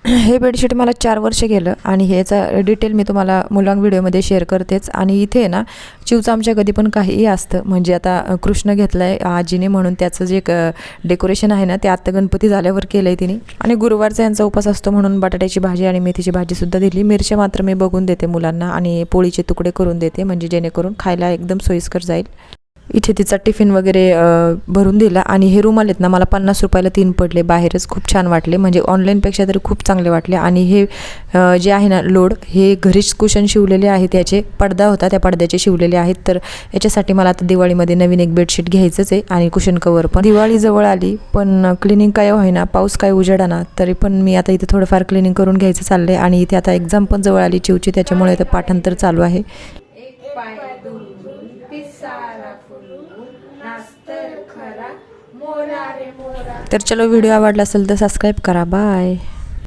हे बेडशीट मला 4 वर्ष गेलं आणि ह्याचा डिटेल मी तुम्हाला मुलांग व्हिडिओमध्ये शेअर करतेच। आणि इथे ना चिवचं आमच्या कधी पण काहीही असतं, म्हणजे आता कृष्ण घेतला आहे आजीने म्हणून त्याचं जे डेकोरेशन आहे ना ते आत्ता गणपती झाल्यावर केलं आहे तिने। आणि गुरुवारचा यांचा उपास असतो म्हणून बटाट्याची भाजी आणि मेथीची भाजीसुद्धा दिली। मिरच्या मात्र मी बघून देते मुलांना आणि पोळीचे तुकडे करून देते, म्हणजे जेणेकरून खायला एकदम सोयीस्कर जाईल। इथे तिचा टिफिन वगैरे भरून दिला। आणि हे रुमाल आहेत ना मला 50 रुपयाला 3 पडले, बाहेरच खूप छान वाटले, म्हणजे ऑनलाईनपेक्षा तरी खूप चांगले वाटले। आणि हे जे आहे ना लोड, हे घरीच कुशन शिवलेले आहेत, याचे पडदा होता त्या पडद्याचे शिवलेले आहेत। तर याच्यासाठी मला आता दिवाळीमध्ये नवीन एक बेडशीट घ्यायचंच आहे आणि कुशन कवर पण। दिवाळी जवळ आली पण क्लिनिंग काय होईना, पाऊस काय उजेडा ना, तरी पण मी आता इथे थोडंफार क्लिनिंग करून घ्यायचं चाललं आहे। आणि इथे आता एक्झाम पण जवळ आली चिवची, त्याच्यामुळे इथं पाठांतर चालू आहे। तर चलो, व्हिडिओ आवडला असेल तर सबस्क्राईब करा। बाय।